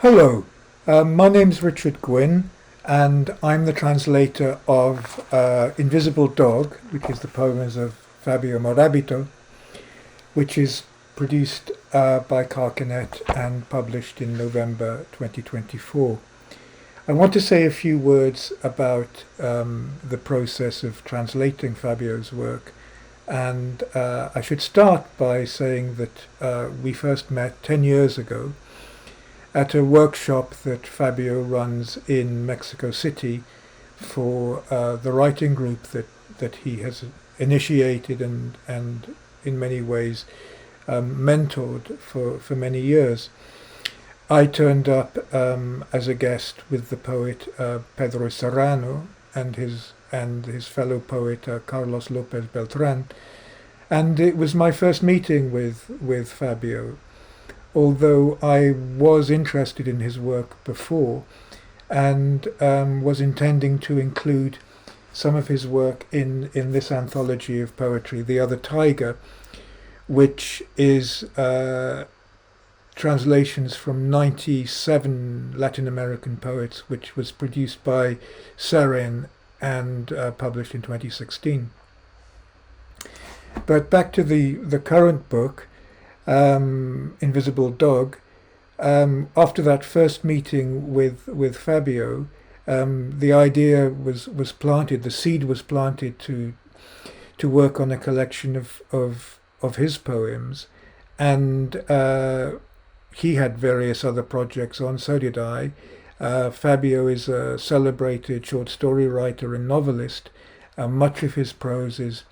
Hello, my name's Richard Gwyn, and I'm the translator of Invisible Dog, which is the poems of Fabio Mora bito, which is produced by Carcanet and published in November 2024. I want to say a few words about the process of translating Fabio's work, and I should start by saying that we first met 10 years ago at a workshop that Fabio runs in Mexico City for the writing group that he has initiated and in many ways mentored for many years. I turned up as a guest with the poet Pedro Serrano and his fellow poet Carlos Lopez Beltran, and it was my first meeting with Fabio. Although I was interested in his work before and was intending to include some of his work in this anthology of poetry, The Other Tiger, which is translations from 97 Latin American poets, which was produced by Seren and published in 2016. But back to the current book, Invisible Dog. After that first meeting with Fabio, the idea was planted, the seed was planted to work on a collection of his poems, and he had various other projects on, so did I. Fabio is a celebrated short story writer and novelist. Much of his prose is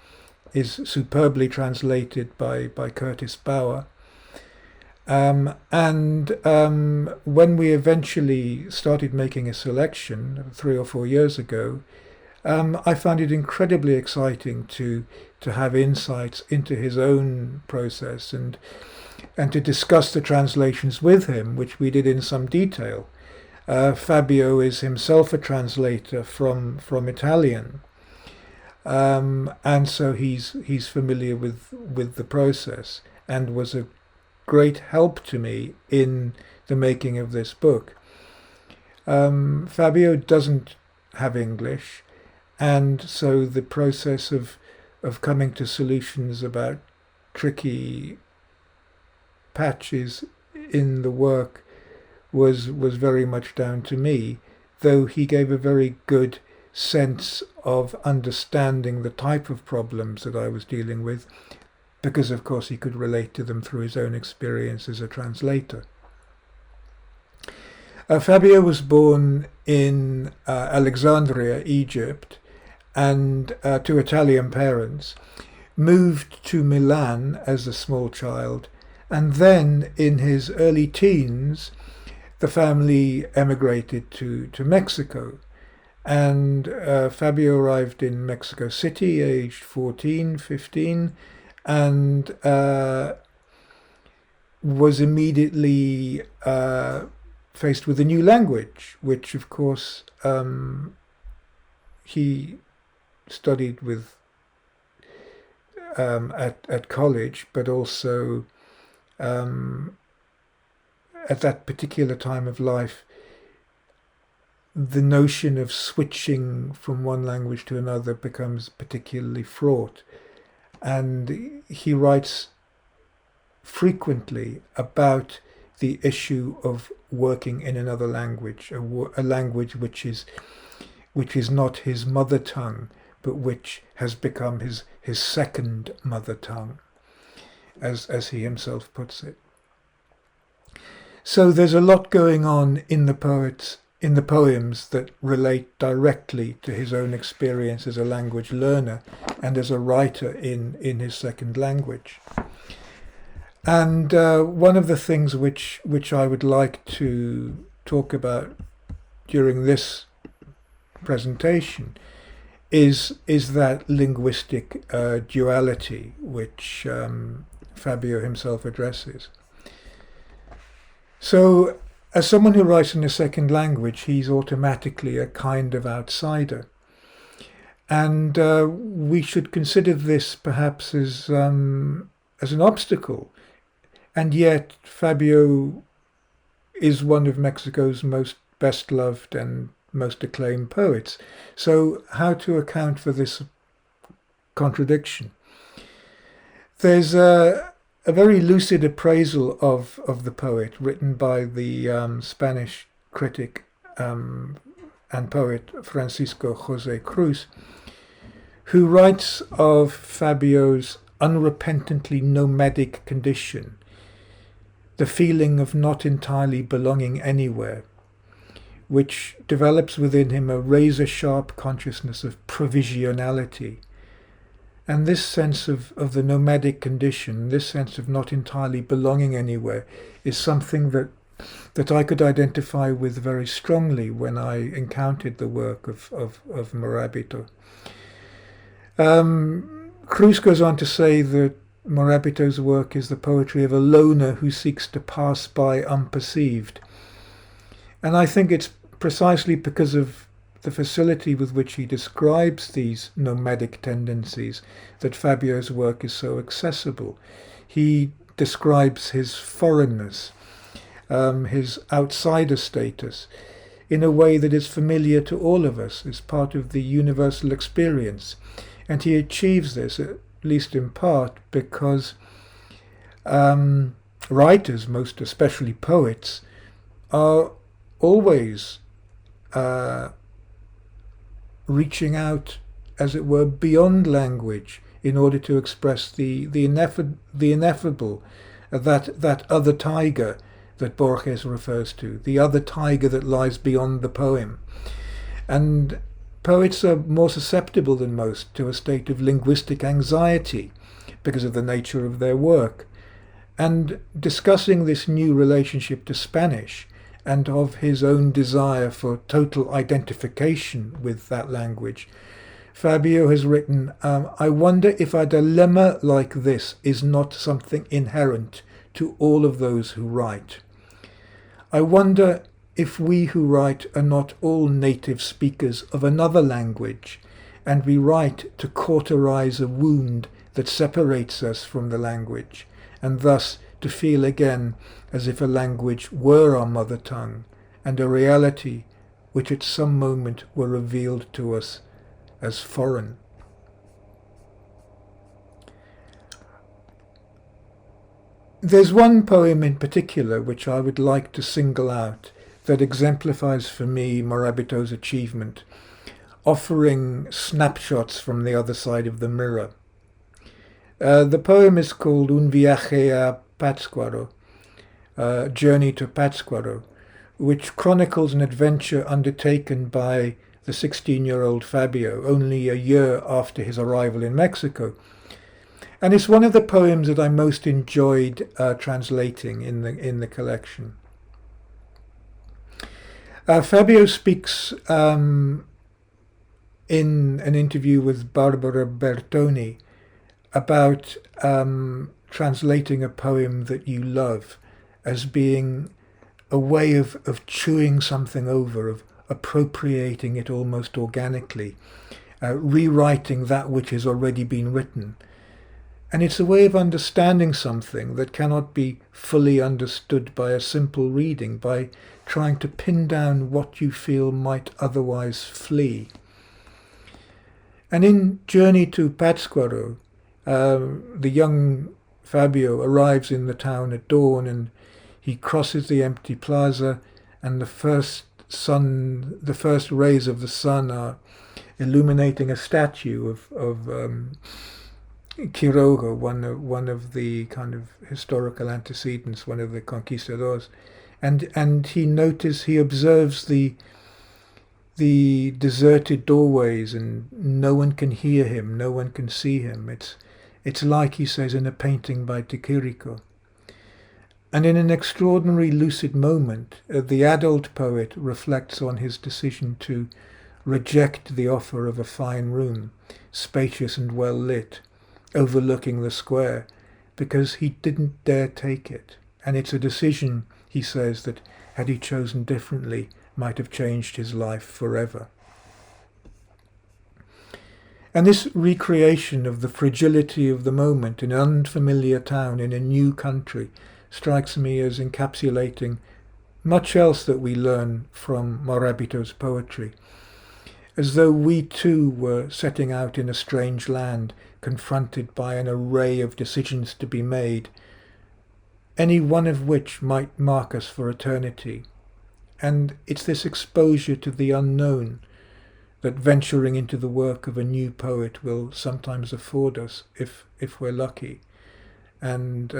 superbly translated by Curtis Bauer. And when we eventually started making a selection 3 or 4 years ago, I found it incredibly exciting to have insights into his own process and to discuss the translations with him, which we did in some detail. Fabio is himself a translator from Italian. And so he's familiar with the process and was a great help to me in the making of this book. Fabio doesn't have English, and so the process of coming to solutions about tricky patches in the work was very much down to me, though he gave a very good sense of understanding the type of problems that I was dealing with, because of course he could relate to them through his own experience as a translator. Fabio was born in Alexandria, Egypt, and to Italian parents, moved to Milan as a small child, and then in his early teens the family emigrated to Mexico. And Fabio arrived in Mexico City aged 14, 15, and was immediately faced with a new language, which of course he studied with at college, but also at that particular time of life, the notion of switching from one language to another becomes particularly fraught. And he writes frequently about the issue of working in another language, a language which is not his mother tongue, but which has become his second mother tongue, as he himself puts it. So there's a lot going on in the poems that relate directly to his own experience as a language learner and as a writer in his second language. And one of the things which I would like to talk about during this presentation is that linguistic duality which Fabio himself addresses. So, as someone who writes in a second language, he's automatically a kind of outsider. And we should consider this perhaps as an obstacle. And yet Fabio is one of Mexico's most best-loved and most acclaimed poets. So how to account for this contradiction? There's a very lucid appraisal of the poet written by the Spanish critic and poet Francisco José Cruz, who writes of Fabio's unrepentantly nomadic condition, the feeling of not entirely belonging anywhere, which develops within him a razor-sharp consciousness of provisionality. And this sense of the nomadic condition, this sense of not entirely belonging anywhere, is something that I could identify with very strongly when I encountered the work of Mora bito. Cruz goes on to say that Mora bito's work is the poetry of a loner who seeks to pass by unperceived. And I think it's precisely because of the facility with which he describes these nomadic tendencies that Fabio's work is so accessible. He describes his foreignness, his outsider status, in a way that is familiar to all of us, as part of the universal experience. And he achieves this, at least in part, because writers, most especially poets, are always reaching out, as it were, beyond language in order to express the ineffable, that other tiger that Borges refers to, the other tiger that lies beyond the poem. And poets are more susceptible than most to a state of linguistic anxiety because of the nature of their work. And discussing this new relationship to Spanish and of his own desire for total identification with that language, Fabio has written, I wonder if a dilemma like this is not something inherent to all of those who write. I wonder if we who write are not all native speakers of another language, and we write to cauterize a wound that separates us from the language, and thus to feel again as if a language were our mother tongue, and a reality which at some moment were revealed to us as foreign. There's one poem in particular which I would like to single out that exemplifies for me Mora bito's achievement, offering snapshots from the other side of the mirror. The poem is called Un viaje a Pátzcuaro, Journey to Pátzcuaro, which chronicles an adventure undertaken by the 16-year-old Fabio only a year after his arrival in Mexico. And it's one of the poems that I most enjoyed translating in the collection. Fabio speaks in an interview with Barbara Bertoni about translating a poem that you love as being a way of chewing something over, of appropriating it almost organically, rewriting that which has already been written. And it's a way of understanding something that cannot be fully understood by a simple reading, by trying to pin down what you feel might otherwise flee. And in Journey to Pátzcuaro, the young Fabio arrives in the town at dawn, and he crosses the empty plaza, and the first rays of the sun are illuminating a statue of Quiroga, one of the kind of historical antecedents, one of the conquistadors, and he observes the deserted doorways, and no one can hear him, no one can see him. It's like, he says, in a painting by Chirico. And in an extraordinary lucid moment, the adult poet reflects on his decision to reject the offer of a fine room, spacious and well lit, overlooking the square, because he didn't dare take it. And it's a decision, he says, that, had he chosen differently, might have changed his life forever. And this recreation of the fragility of the moment in an unfamiliar town, in a new country, strikes me as encapsulating much else that we learn from Mora bito's poetry, as though we too were setting out in a strange land, confronted by an array of decisions to be made, any one of which might mark us for eternity. And it's this exposure to the unknown that venturing into the work of a new poet will sometimes afford us, if we're lucky. And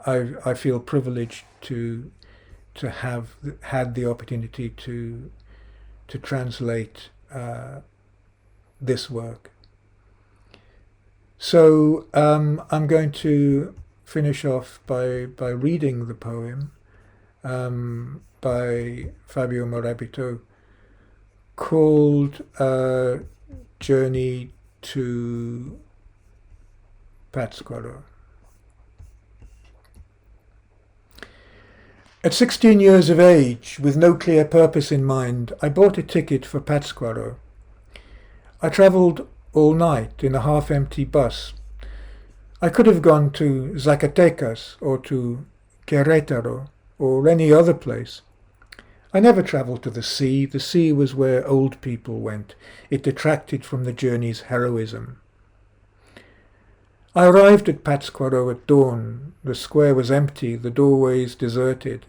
I feel privileged to have had the opportunity to translate this work. So I'm going to finish off by reading the poem by Fabio Mora bito called Journey to Pátzcuaro. At 16 years of age, with no clear purpose in mind, I bought a ticket for Pátzcuaro. I travelled all night in a half-empty bus. I could have gone to Zacatecas or to Querétaro or any other place. I never travelled to the sea. The sea was where old people went. It detracted from the journey's heroism. I arrived at Pátzcuaro at dawn. The square was empty, the doorways deserted.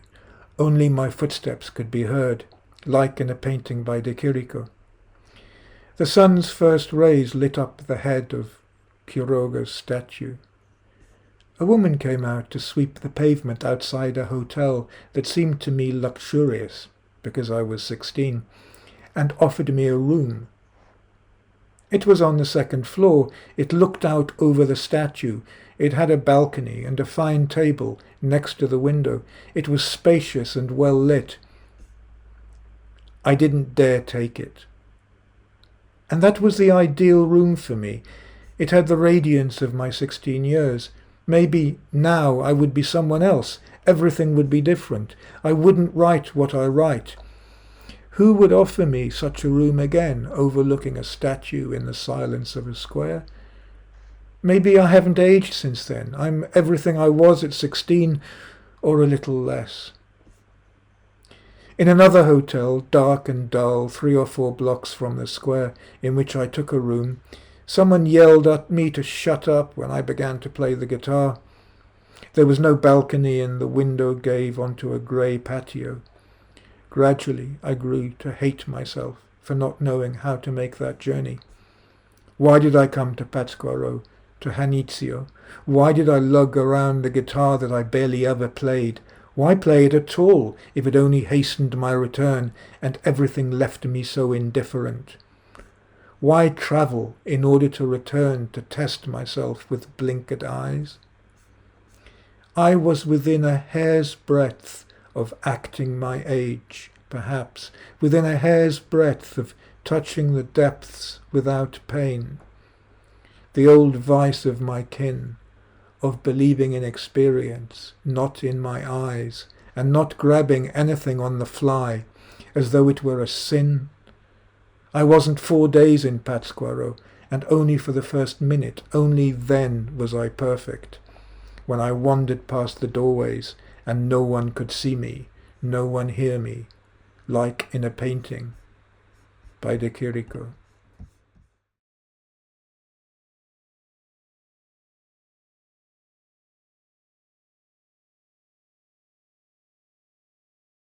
Only my footsteps could be heard, like in a painting by de Chirico. The sun's first rays lit up the head of Quiroga's statue. A woman came out to sweep the pavement outside a hotel that seemed to me luxurious, because I was 16, and offered me a room. It was on the second floor. It looked out over the statue. It had a balcony and a fine table next to the window. It was spacious and well lit. I didn't dare take it. And that was the ideal room for me. It had the radiance of my 16 years. Maybe now I would be someone else. Everything would be different. I wouldn't write what I write. Who would offer me such a room again, overlooking a statue in the silence of a square? Maybe I haven't aged since then. I'm everything I was at 16, or a little less. In another hotel, dark and dull, 3 or 4 blocks from the square, in which I took a room, someone yelled at me to shut up when I began to play the guitar. There was no balcony, and the window gave onto a grey patio. Gradually, I grew to hate myself for not knowing how to make that journey. Why did I come to Pátzcuaro, to Janitzio? Why did I lug around the guitar that I barely ever played? Why play it at all, if it only hastened my return, and everything left me so indifferent? Why travel in order to return to test myself with blinkered eyes? I was within a hair's breadth of acting my age, perhaps, within a hair's breadth of touching the depths without pain. The old vice of my kin, of believing in experience, not in my eyes, and not grabbing anything on the fly, as though it were a sin. I wasn't 4 days in Pátzcuaro, and only for the first minute, only then was I perfect, when I wandered past the doorways, and no one could see me, no one hear me, like in a painting by de Chirico.